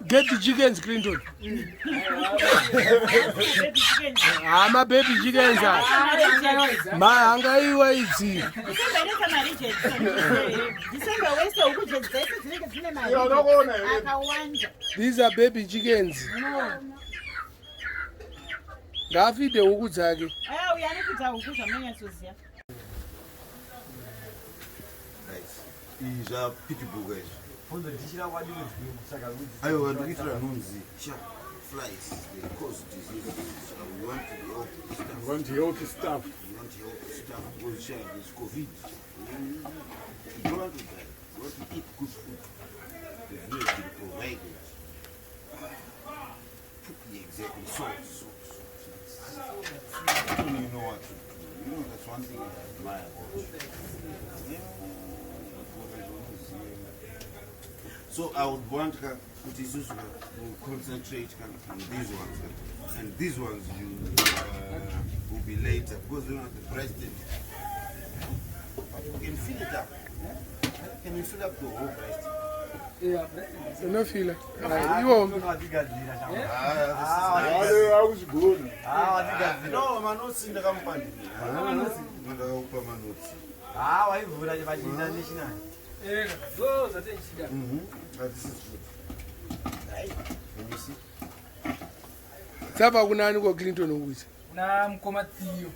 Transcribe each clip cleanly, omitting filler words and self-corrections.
Get the chickens, Clinton. I'm a baby chickens. My angaiwa itzi. These are baby chickens. Gafi de ukuzake. Is a pity book. I want to get flies, they cause disease. We want the healthy stuff. We want the healthy stuff. Because there's COVID. You don't want to die. You want to eat good food. The village will provide it. Exactly. So. You know what to do. You know that's one thing I admire about you. So I would want to concentrate on these ones, and these ones will be later because you know the president. You can fill it up. Can you fill up the whole breast? Yeah, No feel it. You won't. I was good. No, I'm not seeing the company. I'm not this is good. Can you see? Saba kunani kwa Clinton ukuthi? Na Mkoma Theo.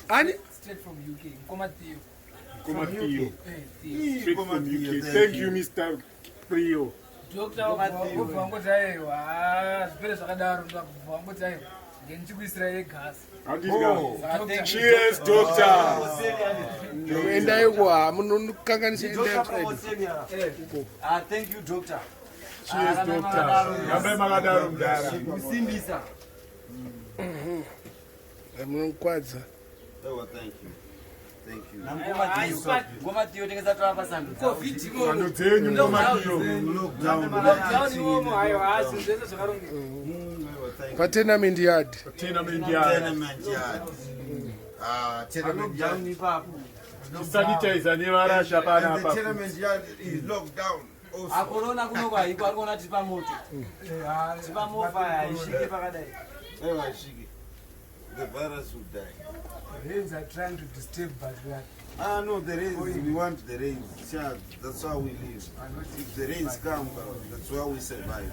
Ani? Straight from UK. Mkoma Theo. Mkoma Theo. Straight from UK. Thank you, Mr. Theo. Doctor Vango Jaiwa. Spele sakadaro Vango Jaiwa. Genchi ku Israel gas. Cheers, doctor. Enda yekwa munokanganisa enda. Thank you, doctor. Cheers, doctor. Ngabe makadaro mdala. Msimbisa. Munokwadza. Oh, thank you. Thank you. Ngoma Theo tengeza twapa sandu. COVID mo. Sando dzenyu Ngoma Theo. Lockdown mo hayo asinzeza zvakaronge. Patenament yard. Tenement yard. Tenement yard. Sanitizer nevarasha pana And the apa. tenement yard is locked down. Akorona kunokwa iko arikona tipa moto. Tipa mofa ishike pakadai. The virus will die. The rains are trying to disturb, but we are. No, the rains. We want the rains. Yeah, that's how we live. If the rains come, that's how we survive.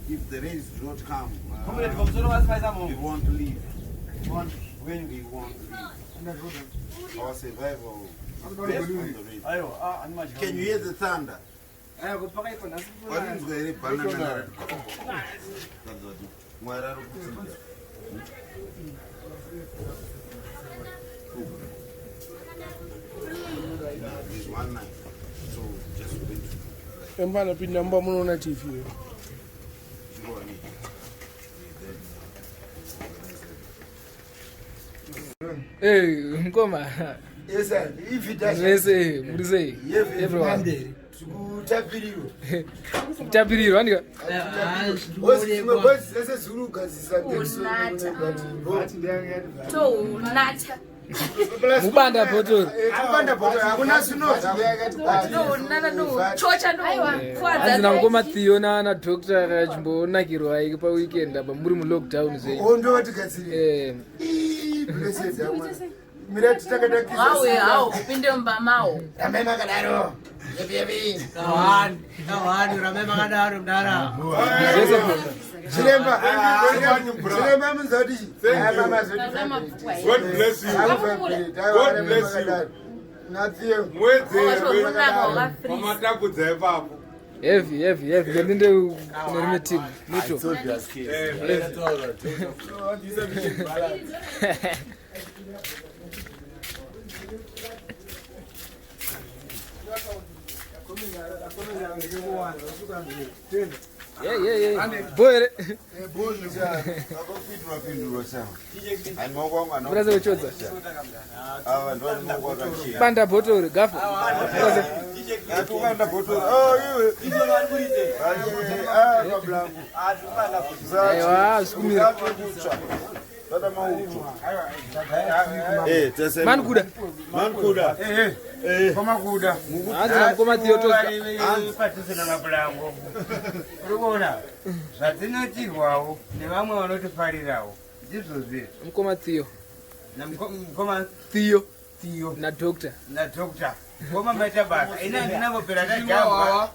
If the rains do not come, we won't live. When we won't live, our survival based on the rain. Can you hear the thunder? What is the banana? This one night, so just wait. Embana pinda mba munoona TV. Hey, Mkoma. Yes, sir. If it does, Let's say, what do you say? Everyone. Tapiriro, andika. Mubanda botoro. Azina Mkoma Theo na doctor akachimbonakirwa iki pa weekend apa muri mu lockdown zvenyu. Upinde mbamao. Ramema kadaro. Kawani ramema kadaro mdara. Chiremba mzodi. God bless you. God bless you. Nathio. Mama takudza ipapo. Heavy. Ngendinde kunerime team. Mucho. Yeah. Boy. Brother uchodza. Banda botoro gafu. Banda botoro. Oh, iwe. Aiwa, sikumira. Tata mauto. Man kuda. Man kuda. Koma kuda. Hanzi namukoma Theo toka. Patisina mapulango. Urikuona? Zvatinotirwawo nevamwe vanotifarirawo. Ndizvo zviri. Mukoma Theo. Namukoma Theo. Theo. Na doctor. Na doctor. Ngoma maita basa. Ina ndinangopera tajamba.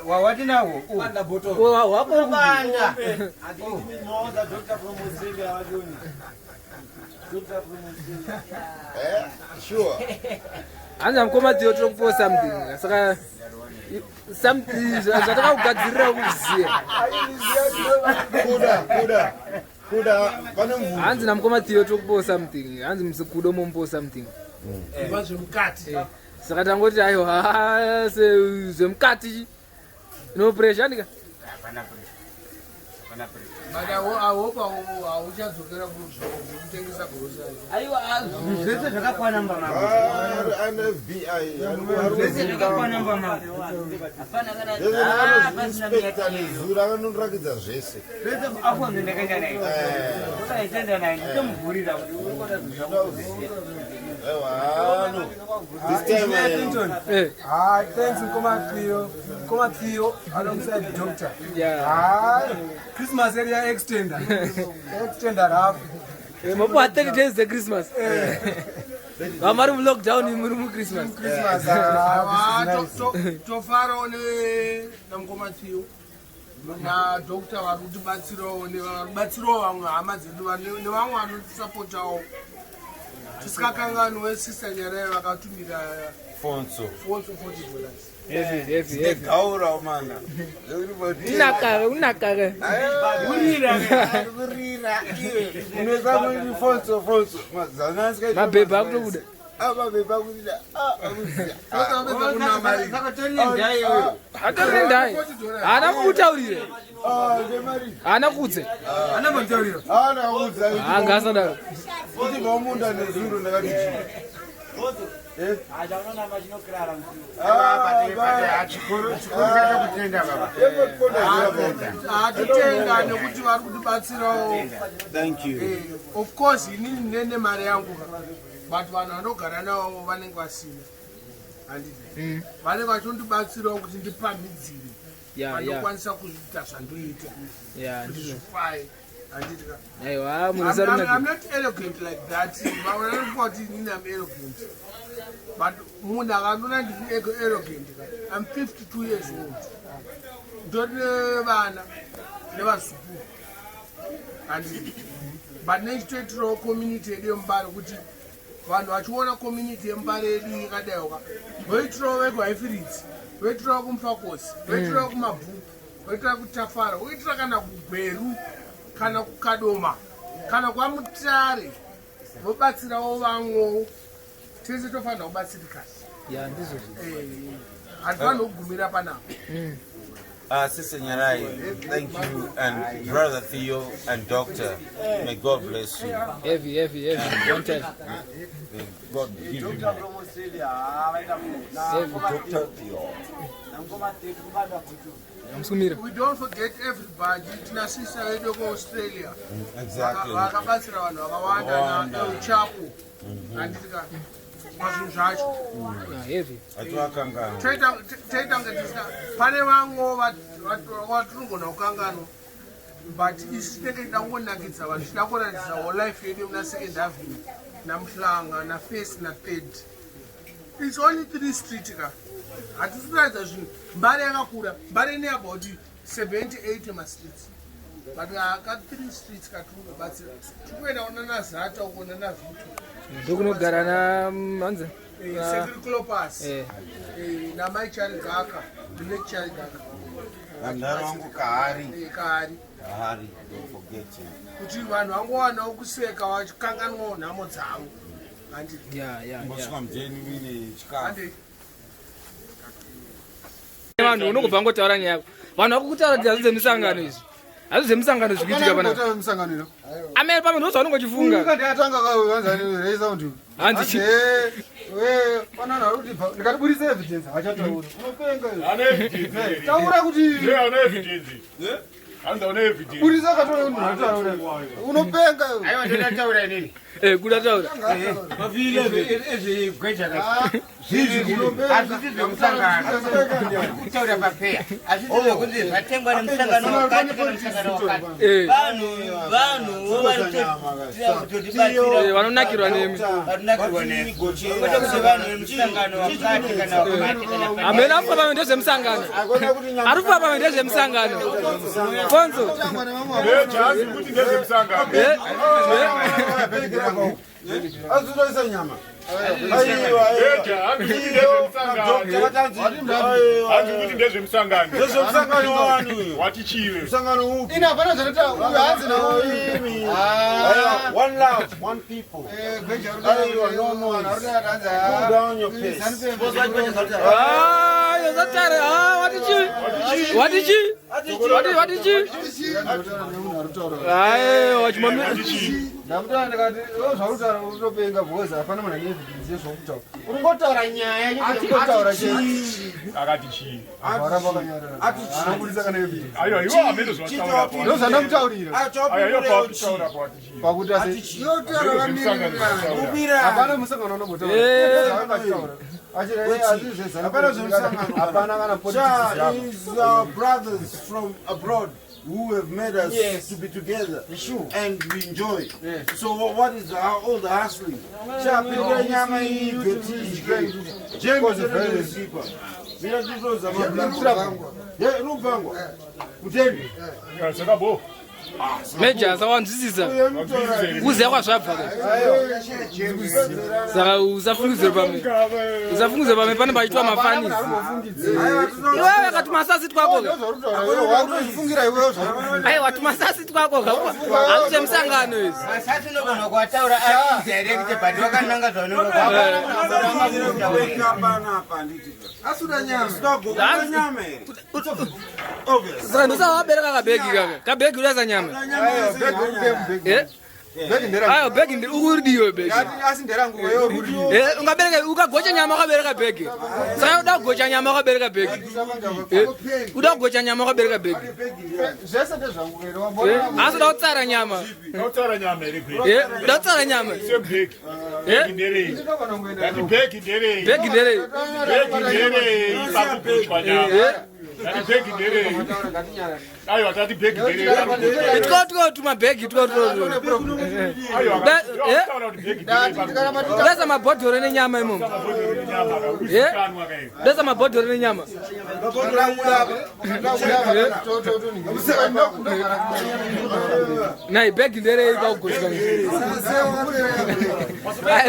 Wawatinawo. Wanda botolo. Wako banda. Doctor from Australia wadoni. Doctor from Australia. Sure. Hanzi namukoma Theo tokupo something. Saka something zvatakakugadzirira kuziya. Kuda pane mvura. Hanzi namukoma Theo tokupo something. Hanzi musikudo mompo something. Zvemukati. Saka tangoti aiwa zvemukati no pressure ndika. Hapana pressure. But I hope hauchadzokera kutengesa grocery. Aiwa zvese zvakakwana mbama. Ane FBI. Zvese zvakakwana mbama. Hapana kana pasina miyatani. Zura vanondrakidza zvese. Zvese apo ndakaenda naye. Ukaitenda naye nditomuvhurira kuti uri kuda zvizvamuziya. Aiwa. This time Thanks Mkoma Theo alongside doctor. Yeah. Christmas area extender half. Mapo 30 days the Christmas. Vamari mu lockdown muri mu Christmas. Tofaro ne namukoma Theo na doctor varutibatsirawo nevanobatsirawo vamwe hama dzedu nevamwe vanotisapotawo. Tisikakanganwe sister Nyerere vakatumira Fonso $40. Heavy. Gaura mana. Unakare. Urira. Unaweza mwini Fonso. Mazanasi mabhebha akutokuda. Mabhebha akutokuda. Atorendai. Ana kutaurire. Ndemari. Ana kudze. Ana mutaurira. Ana udza. Anga asanda. Kuti mamunda nezuro ndakati. Ajaona machinokrara kutenda baba. Atitenga nekuti vari kutibatsirawo. Thank you. Of course inini nene mari yangu but vanhu vanogara navo vanenge vasina. Handiti. Vanenge vachondibatsirawo kuti ndipamhidzire. Vandokwanisa kuzviita zvandoita. Kuti zvifaye. Aiwa, I'm not arrogant like that. I'm arrogant. But I'm not arrogant. I'm 52 years old. Don't never support. But next to community, vanhu vachiona community yembare yedu yakadaiwa voitirawo vega ifiriti voitirawo kumufakosi voitirawo kumabhuku voitira kutafara voitira kana kugweru kana kukadoma kana kwamutare vobatsirawo vamwewo tese tofanira kubatsirikana hatifanira kugumira panapo. Sister Nyarai, thank you, and Brother Theo and Doctor, may God bless you. Heavy. One time. God give you. Doctor Theo. We don't forget everybody. Tina sister wedu ko Australia. Exactly. Vakabatsira vanhu vakawanda na uchapo. Andika mazvinhu zvacho. Heavy. Atwakangana. Taita ngetisika pane vamwe vatirigona kukangano but isi tinenge tida kungonakidza vanhu tida kuratidza whole life yedu muna Second Avenue naMuhlanga na First na Third. It's only 3 street ka. Hatisi kuratidza zvinhu mbare yakakura mbare ine about 78 mastreets but aka 3 streets katinobatsira tikuenda kunana Zata ukona na Vito ndokunogara na manza Securiclopas na Mai Charigaka Black Charigaka Andaro wangu Kahari. Kahari, don't forget him. kuti vanhu vangovanawo kuseka vachikanganwawo nhamo dzavo. Mboswa mjeni mine chikafu. Vanhu unogobva ngotaura nyaya yako. Vanhu vakukutaura kuti hazvo zemisangano izvi. Hazvo zemisangano zvikuitika pana. Kana misangano ino. Amene pamwe ndozva unongochifunga. Ukati atanga kawanzani raise sound. Hanzi panana kuti ndikatibudisa evidence achataura. Unopenga. Ane evidence. Taura kuti Ane evidence. Andaone evidence. Burisa katore unataura. Unopenga. Aiwa ndataura nini? Kuda taura. Mavile ezi gweja ka. Zvizi unopenga. Azvizi musangano. Kutaura papea. Azvizi kuti zvatengwa nemusangano wakati kana musangano wakati. Vanhu vanonakirwa nemi. Vanonakirwa nemi. Kuti vanhu vemusangano wakati kana wakati kana. Amena afa pamwe ndezvemusangano. Ari kufa pamwe ndezvemusangano. Konzo. Jazi kuti ndezvemusangano. Azutoisa nyama. Kuti ndezvemusangano. Ndezvemusangano wani. Wati chiwe. Musangano upi? Ina hapana zvanota uyu hanzi nawo. One love, one people. Cool down your pace. Yozatare. Watichi. Wachimami. Ndamutaura ndikati zvautaura unopenga bhoza hapana munhu ane evidence yezvokutaura. Uringotaura nyaya yekutotaura chii. Akati chii. Varamba kanyarara. Anobudisa kana evidence. Aiwa iwo amene zvataura po. Ndozvandamutaurira. Aiwa pakutoura po atichi. Pakuti asi Ubira. hapana musangano unombotaura. Is our brothers from abroad who have made us to be together and we enjoy. So what is all the hustling? Meja sawanzisisa. Uze kwazvabva. Saka usafunguzira pamwe. Usafunguzira pamwe pane paitwa mafanisi. Iwewe akatuma sasi twako. Wakufungira iwewe zvauri. Aiwa tumasasi twako. Azve musangano izvi. Masasi unogona kuataura ari direct but wakananga zvaunenge Saka ndosawabereka kabhegi kaka. Kabhegi uyaza nyama. Ayo bhegi ndiri ukuridiwe bhegi. Asi nderangu wewe uri. Ungabereka ukagocha nyama ukabereka bhegi. Saka uda kugocha nyama ukabereka bhegi. Uda kugocha nyama ukabereka bhegi. Zvese ndezvangu ere wambona. Asi uda kutsara nyama. Unotaura nyama ere bhegi. Uda kutsara nyama. Sebhegi. Bhegi nderei. Ndinogona kuenda. Bhegi nderei. Bhegi nderei. Bhegi nderei. Pakugochwa nyama. Bhegi nderei. Aiwa tati bhegi nderei. Tuma bhegi Dasa mabhodhoro nenyama imomo. Dasa mabhodhoro nenyama. Nai bhegi nderei pakugochwa.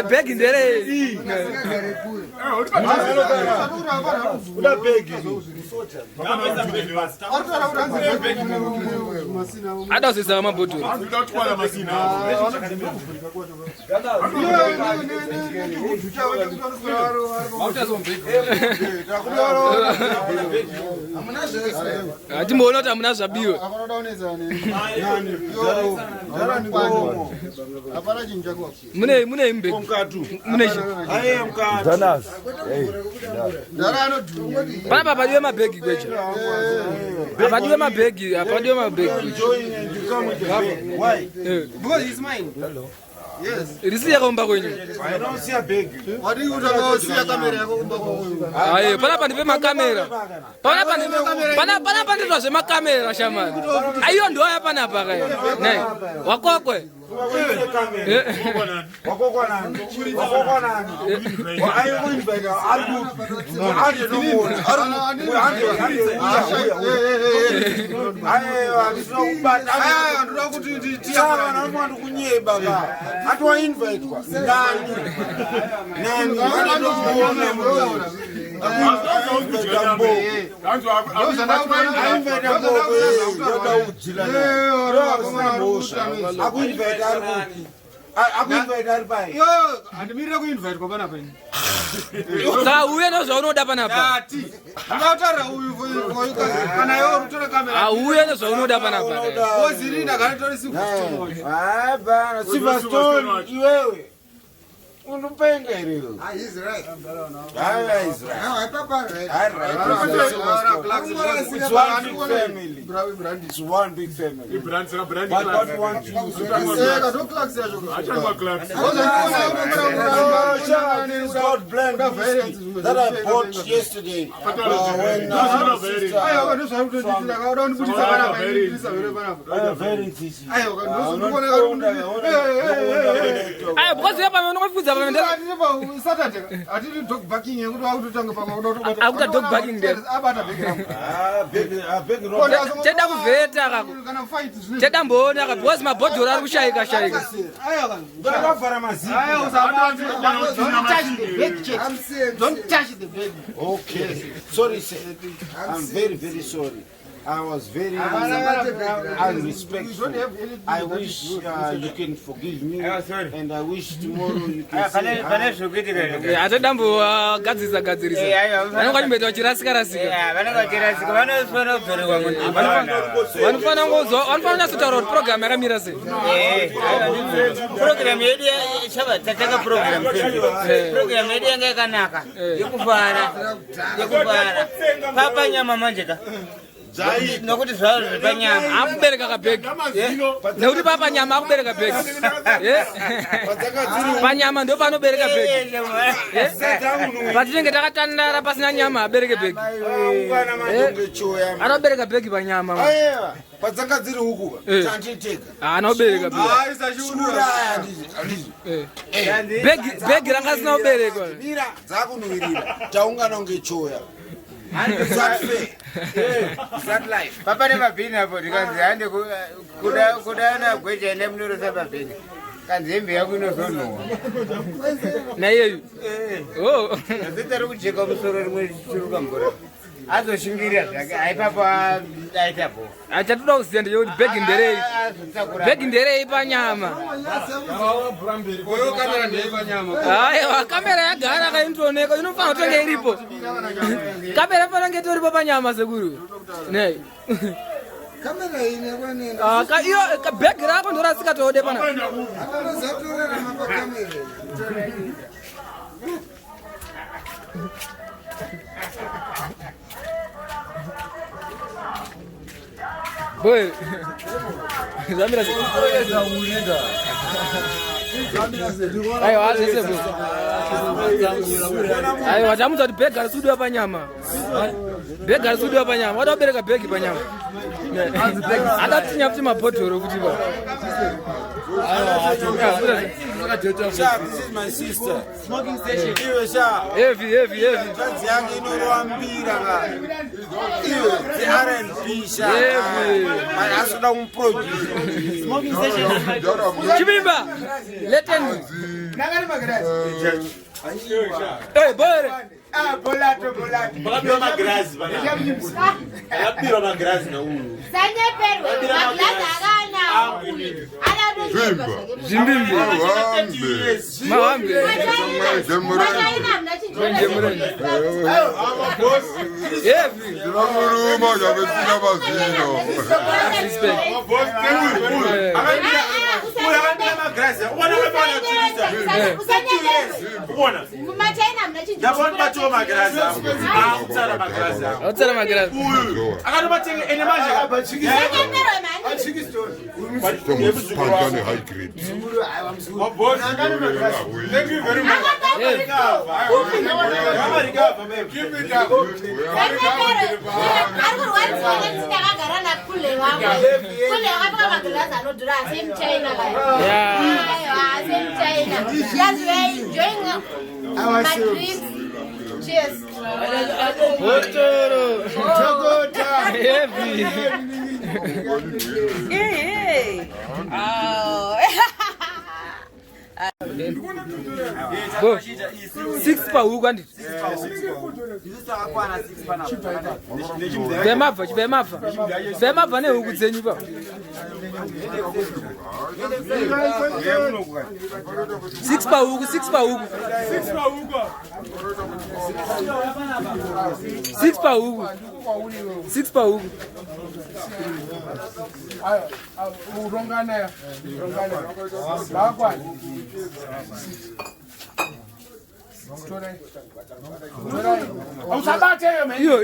Bhegi nderei. Uda bhegi. Ada usisa mabhodhoro. Ndotwala masina. Atimboona kuti amuna zvabiwe. Mune mbeki. Mune Pana padiwe mabhegi kwecha. Apadiwe mabhegi, apadiwe mabhegi. Why? Because it's mine. Hello. Yes. Risiya kumba kwenyu. I don't see a big. What do you want to see a camera yako kumba kwenyu? Aye, pana pandipe makamera. Pana panditwa zvemakamera shamani. Aiyo ndo aya pana paka. Nai. Wakokwe. Wakokwa nani? Ayo kuinvite Andimirira kuinvite kwa pana penyu. Saka uye nezvaunoda panapa. Ndataura uyu kana iwe utora kamera. Uye nezvaunoda panapa. Wozirina kana tori Silverstone. Silverstone iwewe. Unupenga hilo. He's right. He's right. No, Papa right. It's one big family. It's one big family. But what we want you to do God blend that I bought yesterday. Very easy. Because you have no food. Dog barking. I've got dog barking there. Tenda kuveta kako. Tenda mbona kako. Because my body ora kushayika shayika. Don't touch the bed. Okay. Sorry, sir. I'm very, very sorry. I was very unrespectful. I wish you can forgive me, and I wish tomorrow you can say hi. Atodambo gadzisa gadzirisa. Vanokwa mbeto chirasika rasika. Vanofana ngozo, vanofana kutaura kuti program yakamira sei. Program yedu chava tataka program. Program yedu yanga yakanaka. Yekufara. Papa nyama manje ka. Nokuti zvaro zvepanyama akubereka kabhegi nekuti papanyama akubereka bhegi panyama ndo panobereka bhegi patinenge takatandara pasina nyama abereke bhegi anobereka bhegi panyama padzanga dziri huku tanditeka anobereka bhegi rangasina kuberekwa dzakunuhirira taungana kunge choya. Papa never been about because the could I go and never know about being. Can they be able to know? Oh, the Jacob to come. I don't think I papa I don't know, send you begging the ray panyama. I camera gara into Nego, you know, found a report. Camera for get to Panyama, the guru. Nay. Camera in a back up on the Rascato de Boy, Zamira. Ayo, watamuta kuti bhegi arisudiwa panyama. Bhegi arisudiwa panyama. Watabereka bhegi panyama. Adatinya kuti mabhodhoro kuti ba. This is my sister. Smoking station. Heavy. That's young in Rwambira. The R&B shop. My husband produce. Smoking station. Chimimba. Leteni. Hey, boy. Bolato. Bakapira magrazi bana. Bakapira magrazi na huyu. Sanye perwe, magrazi agana. Zimbimbi. Mawambe. Thank you very much. Cheers. Go. 6 pa huko andi. Bemava ne huko dzenyu pa. 6 pa huko. 6 pa huko. 6 pa huko. Urongana. Bakwani. Ausabateyo man. Iyo.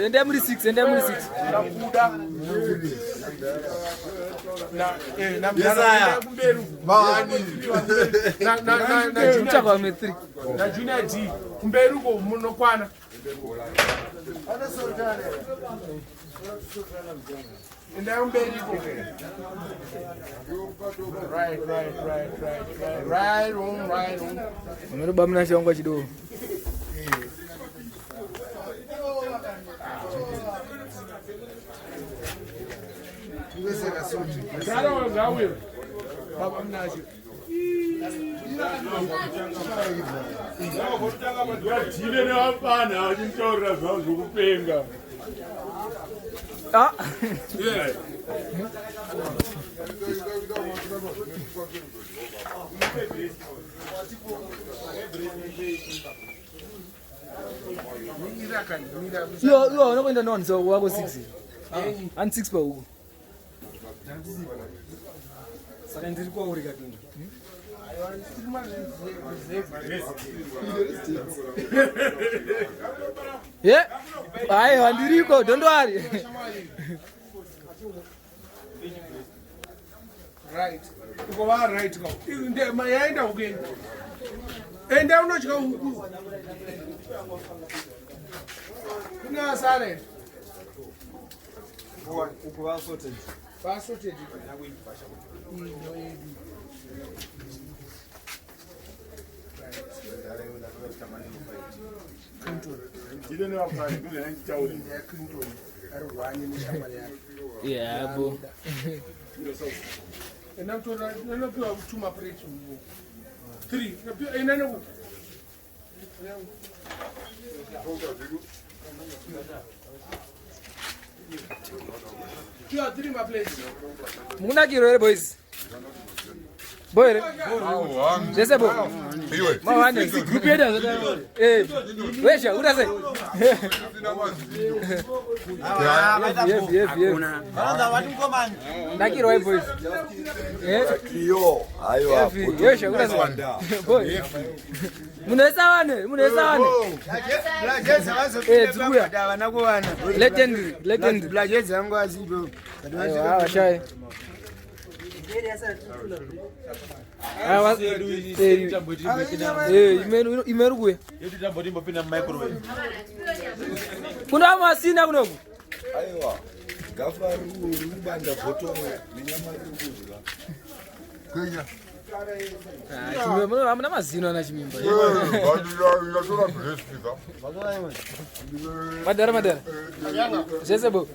Ende muri 6, ende muri 6. Nakuda. Na jumcha kwa metri. Na junior D. Kumberu ko munokwana. Right on. Mero bamna shangwa chido. Claro, gawe. Baba mnaji. Jine ne hapana achimtaurira zvavo zvokupenga. Ah. Yeah. Yo, unokwenda non so wako 6. And 6 pa huko. Saka ndiri kwauri kadini. Yeah. Ai, wandiriko, don't worry. Right. Uko wa right go. Inde mayaenda ukeni. Enda unochika huku. Kuna sare. Uko wa sorted. Ba sorted. Jine ne hapana kune nchitauri. Yeah, bo. Enamtora nanopewa kutuma plate mvu. 3. Napewa inano. Kia 3 ma plate. Muna kiro boys. Boy. Sasa bo. Mawana group yetu zote. Wesha urase. Hakuna. Baraza watu ngomani. Nakiro boys. Kio. Ayo. Wesha urase. Boy. Munesawane. Zuya. Legend. Blajezi yangu azibo. Ayo, shai. Imeruguye. Kuna masina kunoku. Aiwa. Gafaru rubanda bottom nenyama rubuzwa. Kuja. Chimimba amuna mazino ana chimimba. Madara. Sese bo.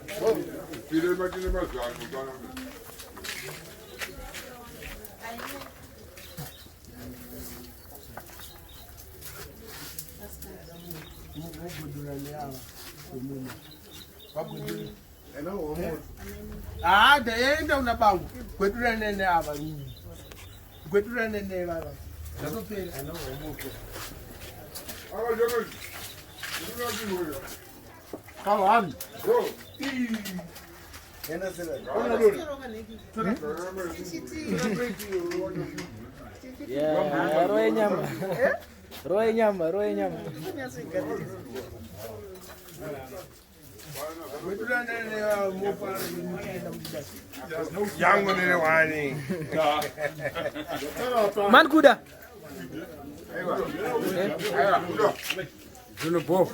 Ah, daenda unabangu. Kwetula nene aba. Kwetula nene baba. Nakupenda ana umuke. Kama hami. Ena sela. Yeah, roe nyama. Kwetula nene mopa Yangu nene wani. Man kuda. Zuno bo.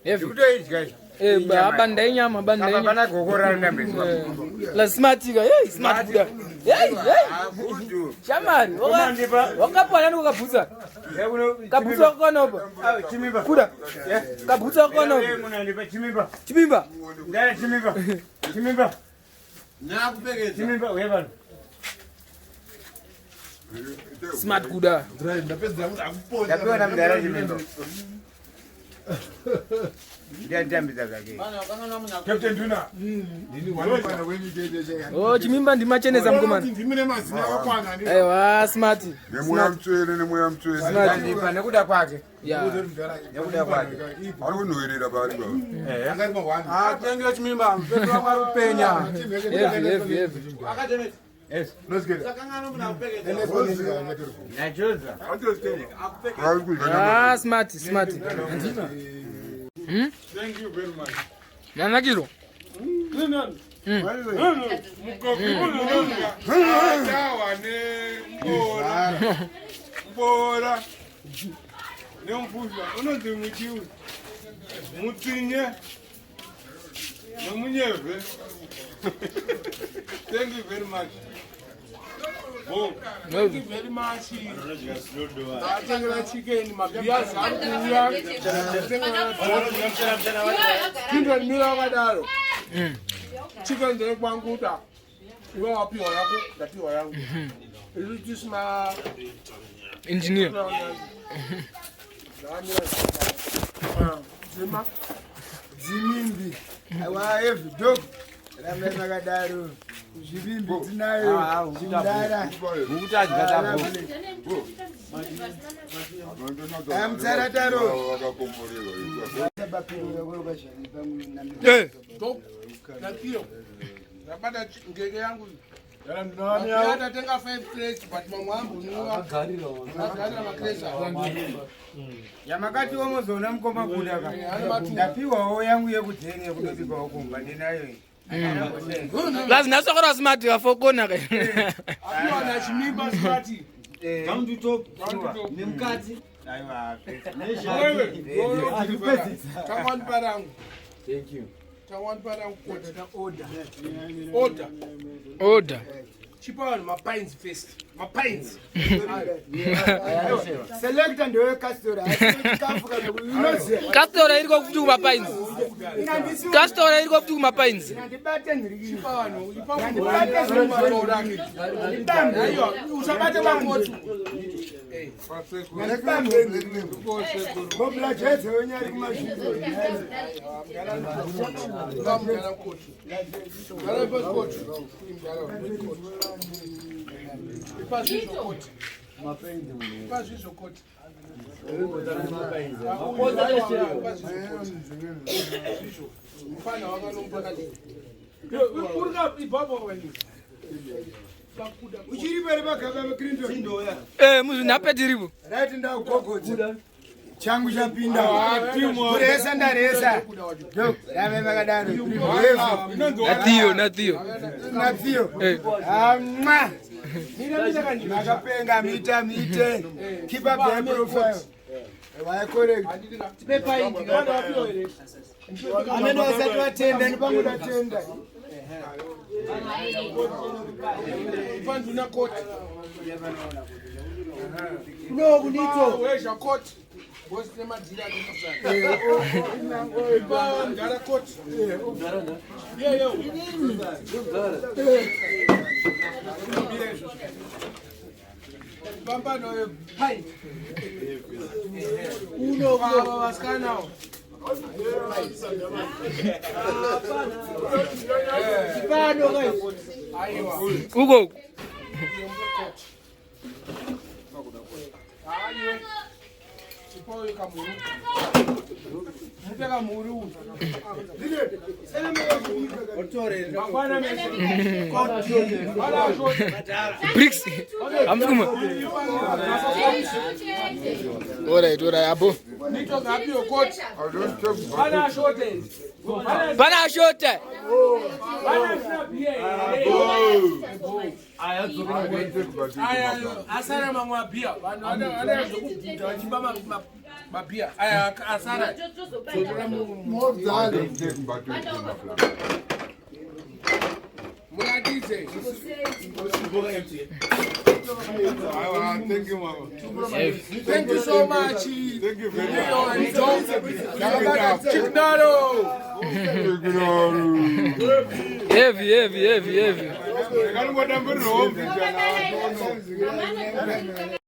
Heavy. Today guys. Banda nyama. Bana gogora ngambe. La smart ga. Smart kuda. Abudu. Shamari. Wakapana ukabhuza. Kabhuza konoba. Chimimba. Kuda. Kabhuza konoba. Munandipa chimimba. Chimimba. Ndaya chimimba. nakupekeza. Chimimba webana. Smart kuda. Ndapedza kuti akuponza. Ndapewa na mdara chimimba. Ndiandambidza kake. Captain Duna. Ndini wanopana wenyikeje che. Oh, chimimba ndimacheneza mkomani. Ndimine mazina akwana ndi. Aiwa, smart. Nemoya mtswele. Ndipa nekuda kwake. Yeah. Nekuda kwake. Ari kunoerera bari baba. Akati mawani. Tengira chimimba. Petro mwaru penya. Heavy. Yes. Let's get it. Ah, smart. Thank you very much. Nana kilo. Bora. Não puxa. Eu não tenho motivo. Mutinha. Não me leve. Thank you very much. Oh, thank you very much. Atengera chicken mabia sakuya. Kindred mira kadalo. Chicken de kwanguta. Iwe wapi oyako, dati oyangu. Is this my engineer? Zima. Zimimbi. Awa every dog. Ramema kadaro. Zimimbi tinayo. Zindara. Ukutaji katabu. Amtarataro. Dog. Nakio. Napata ngege yangu. Hata tenga 5 crates but mamwangu ni agariro. Agarira makresa. Yamakati womozona mkomba kudaka. Ndapiwa yangu yekuthenga kudoti kwa kumba ndinayo. Lazima nasokora smart wafokona ke. Apiwa na chimimba smart. Come to top. Ni mkati. Aiwa. Tawon parangu. Thank you. Tawon parangu kwa order. Chipa on my pines first. My pines. Select and do castora. Castora iriko kutu mapines. Castora iriko kutu mapines. Chipa no. Usabate wangotu. Bobla jete onyari kumashizo. Muzi napetiribu. Right ndau gogodza. Changu chapinda. Kuresa ndaresa. Yo, rame makadaro. Natio. Amwa. Nakapenga mite. Keep up the profile. Why correct? Ameno asatu atenda nipangu natenda. Ifandu na coat. No, kunito. Where's your coat? What's the matter? Got a coat. Yeah. Bamba no pint. Uno waskana. Ugo. Bricks. Amfuma. Alright, abo. Bana shote. Asara mama bia. Ana chimba mabia. Aya asara. Muladize. Thank you, Mama. Thank you so much. Thank you very much. Heavy. I can't go down the road.